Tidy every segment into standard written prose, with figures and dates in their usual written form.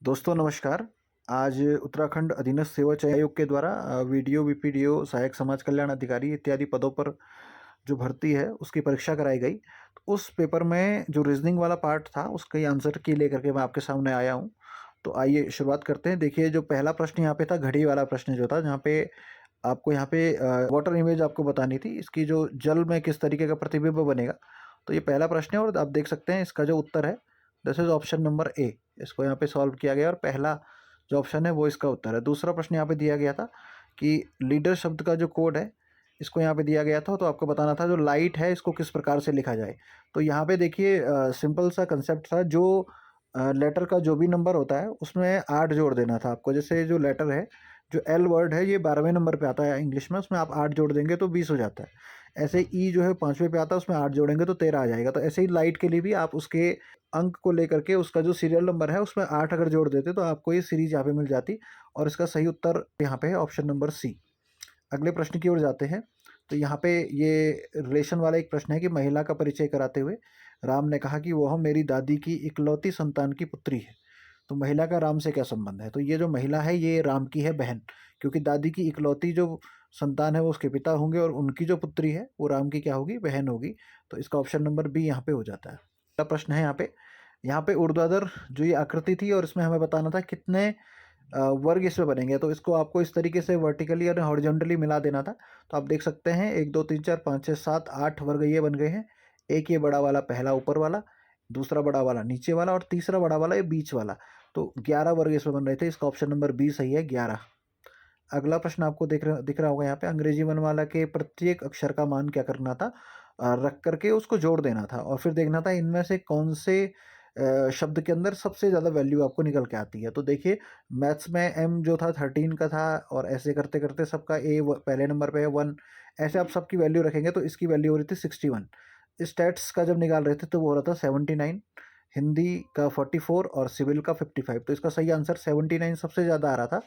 दोस्तों नमस्कार। आज उत्तराखंड अधीनस्थ सेवा चयन आयोग के द्वारा वीडियो, बीपीडीओ, सहायक समाज कल्याण अधिकारी इत्यादि पदों पर जो भर्ती है उसकी परीक्षा कराई गई। तो उस पेपर में जो रीजनिंग वाला पार्ट था उसके आंसर की लेकर के मैं आपके सामने आया हूँ। तो आइए शुरुआत करते हैं। देखिए जो पहला प्रश्न यहाँ पे था, घड़ी वाला प्रश्न जो था, जहाँ पे आपको यहाँ पे वाटर इमेज आपको बतानी थी, इसकी जो जल में किस तरीके का प्रतिबिंब बनेगा। तो ये पहला प्रश्न है और आप देख सकते हैं इसका जो उत्तर है this is option number A. इसको यहाँ पे सॉल्व किया गया और पहला जो ऑप्शन है वो इसका उत्तर है। दूसरा प्रश्न यहाँ पे दिया गया था कि लीडर शब्द का जो कोड है इसको यहाँ पे दिया गया था, तो आपको बताना था जो लाइट है इसको किस प्रकार से लिखा जाए। तो यहाँ पे देखिए सिंपल सा कंसेप्ट था, जो लेटर का जो भी नंबर होता है उसमें 8 जोड़ देना था आपको। जैसे जो लेटर है, जो एल वर्ड है, ये 12वें नंबर पे आता है इंग्लिश में, उसमें आप 8 जोड़ देंगे तो 20 हो जाता है। ऐसे ई जो है 5वें पे आता है, उसमें 8 जोड़ेंगे तो 13 आ जाएगा। तो ऐसे ही लाइट के लिए भी आप उसके अंक को लेकर के उसका जो सीरियल नंबर है उसमें 8 अगर जोड़ देते तो आपको ये सीरीज यहाँ पे मिल जाती। और इसका सही उत्तर यहाँ पे है ऑप्शन नंबर सी। अगले प्रश्न की ओर जाते हैं। तो यहाँ पे ये रिलेशन वाला एक प्रश्न है कि महिला का परिचय कराते हुए राम ने कहा कि वह मेरी दादी की इकलौती संतान की पुत्री है। तो महिला का राम से क्या संबंध है? तो ये जो महिला है ये राम की है बहन, क्योंकि दादी की इकलौती जो संतान है वो उसके पिता होंगे और उनकी जो पुत्री है वो राम की क्या होगी? बहन होगी। तो इसका ऑप्शन नंबर बी यहाँ पे हो जाता है। अगला प्रश्न है यहाँ पे ऊर्ध्वाधर जो ये आकृति थी और इसमें हमें बताना था कितने वर्ग इसमें बनेंगे। तो इसको आपको इस तरीके से वर्टिकली और हॉरिजॉन्टली मिला देना था। तो आप देख सकते हैं 1 2 3 4 5 6 7 8 वर्ग ये बन गए हैं। एक ये बड़ा वाला पहला ऊपर वाला, दूसरा बड़ा वाला नीचे वाला और तीसरा बड़ा वाला ये बीच वाला। तो 11 वर्ग इसमें बन रहे थे। इसका ऑप्शन नंबर बी सही है, 11। अगला प्रश्न आपको दिख रहा होगा यहाँ पे, अंग्रेजी वर्णमाला के प्रत्येक अक्षर का मान क्या करना था? रख करके उसको जोड़ देना था और फिर देखना था इनमें से कौन से शब्द के अंदर सबसे ज़्यादा वैल्यू आपको निकल के आती है। तो देखिए मैथ्स में एम जो था 13 का था और ऐसे करते करते सबका ए पहले नंबर पे है 1। ऐसे आप सबकी वैल्यू रखेंगे तो इसकी वैल्यू हो रही थी 61। स्टैट्स का जब निकाल रहे थे तो वो हो रहा था 79, हिंदी का 44 और सिविल का 55। तो इसका सही आंसर 79 सबसे ज़्यादा आ रहा था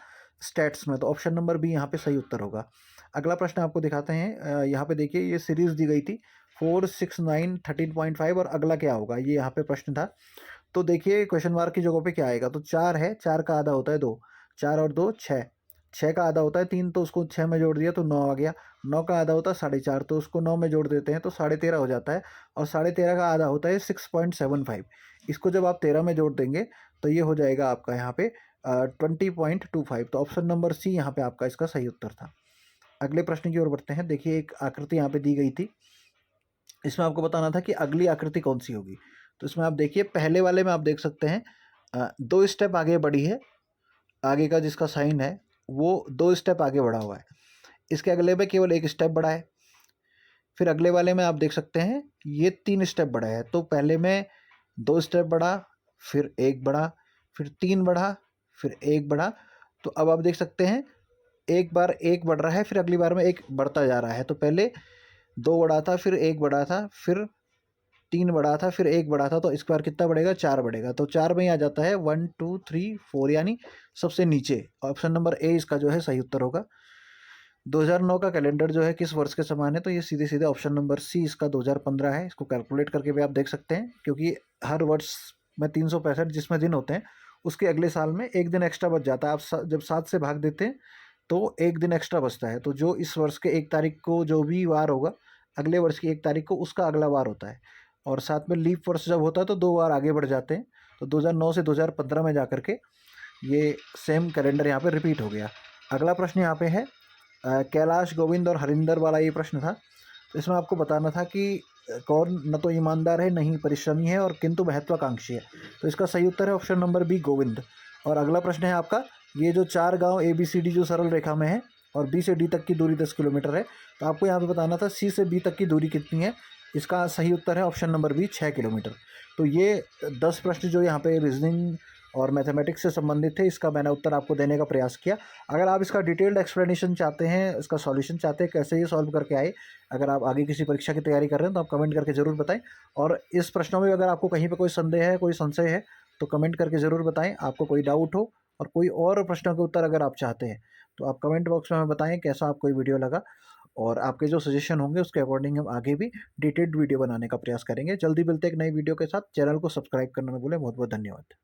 स्टैट्स में। तो ऑप्शन नंबर बी यहाँ पे सही उत्तर होगा। अगला प्रश्न आपको दिखाते हैं। यहाँ पे देखिए ये सीरीज दी गई थी 4 6 9 13.5 और अगला क्या होगा, ये यहाँ पे प्रश्न था। तो देखिए क्वेश्चन मार्क की जगह पे क्या आएगा? तो 4 है, 4 का आधा होता है 2, 4 और 2 6, 6 का आधा होता है 3, तो उसको 6 में जोड़ दिया तो 9 आ गया। 9 का आधा होता है 4.5, तो उसको 9 में जोड़ देते हैं तो 13.5 हो जाता है। और 13.5 का आधा होता है 6.75। इसको जब आप 13 में जोड़ देंगे तो ये हो जाएगा आपका यहाँ पे 20.25। तो ऑप्शन नंबर सी यहाँ पे आपका इसका सही उत्तर था। अगले प्रश्न की ओर बढ़ते हैं। देखिए एक आकृति यहाँ पे दी गई थी, इसमें आपको बताना था कि अगली आकृति कौन सी होगी। तो इसमें आप देखिए पहले वाले में आप देख सकते हैं 2 स्टेप आगे बढ़ी है, आगे का जिसका साइन है वो 2 स्टेप आगे बढ़ा हुआ है। इसके अगले में केवल 1 स्टेप बढ़ा है। फिर अगले वाले में आप देख सकते हैं ये 3 स्टेप बढ़ा है। तो पहले में 2 स्टेप बढ़ा, फिर 1 बढ़ा, फिर 3 बढ़ा, फिर 1 बढ़ा। तो अब आप देख सकते हैं एक बार 1 बढ़ रहा है, फिर अगली बार में 1 बढ़ता जा रहा है। तो पहले 2 बढ़ा था, फिर 1 बढ़ा था, फिर 3 बढ़ा था, फिर 1 बढ़ा था। तो इस बार कितना बढ़ेगा? 4 बढ़ेगा। तो 4 में ही आ जाता है 1 2 3 4, यानी सबसे नीचे। ऑप्शन नंबर ए इसका जो है सही उत्तर होगा। 2009 का कैलेंडर जो है किस वर्ष के समान है? तो ये सीधे सीधे ऑप्शन नंबर सी इसका 2015 है। इसको कैलकुलेट करके भी आप देख सकते हैं, क्योंकि हर वर्ष में 365 जिसमें दिन होते हैं उसके अगले साल में एक दिन एक्स्ट्रा बच जाता है। आप जब 7 से भाग देते हैं तो एक दिन एक्स्ट्रा बचता है। तो जो इस वर्ष के 1 तारीख को जो भी वार होगा, अगले वर्ष की 1 तारीख को उसका अगला वार होता है। और साथ में लीप वर्ष जब होता है तो 2 बार आगे बढ़ जाते हैं। तो 2009 से 2015 में जा करके ये सेम कैलेंडर यहाँ पे रिपीट हो गया। अगला प्रश्न यहाँ पे है कैलाश, गोविंद और हरिंदर वाला ये प्रश्न था। तो इसमें आपको बताना था कि कौन न तो ईमानदार है, नहीं परिश्रमी है और किंतु महत्वाकांक्षी है। तो इसका सही उत्तर है ऑप्शन नंबर बी, गोविंद। और अगला प्रश्न है आपका, ये जो 4 गांव ABCD जो सरल रेखा में है और बी से डी तक की दूरी 10 किलोमीटर है, तो आपको यहाँ पे बताना था सी से बी तक की दूरी कितनी है। इसका सही उत्तर है ऑप्शन नंबर बी, 6 किलोमीटर। तो ये 10 प्रश्न जो यहाँ पे रीजनिंग और मैथमेटिक्स से संबंधित थे, इसका मैंने उत्तर आपको देने का प्रयास किया। अगर आप इसका डिटेल्ड एक्सप्लेनेशन चाहते हैं, इसका सॉल्यूशन चाहते हैं, कैसे ये सॉल्व करके आए, अगर आप आगे किसी परीक्षा की तैयारी कर रहे हैं तो आप कमेंट करके ज़रूर बताएं। और इस प्रश्नों में अगर आपको कहीं पे कोई संदेह है, कोई संशय है, तो कमेंट करके ज़रूर बताएं। आपको कोई डाउट हो और कोई और प्रश्नों के उत्तर अगर आप चाहते हैं तो आप कमेंट बॉक्स में हमें बताएं कैसा आपको ये वीडियो लगा। और आपके जो सजेशन होंगे उसके अकॉर्डिंग हम आगे भी डिटेल्ड वीडियो बनाने का प्रयास करेंगे। जल्दी मिलते हैं एक नई वीडियो के साथ। चैनल को सब्सक्राइब करना न भूलें। बहुत बहुत धन्यवाद।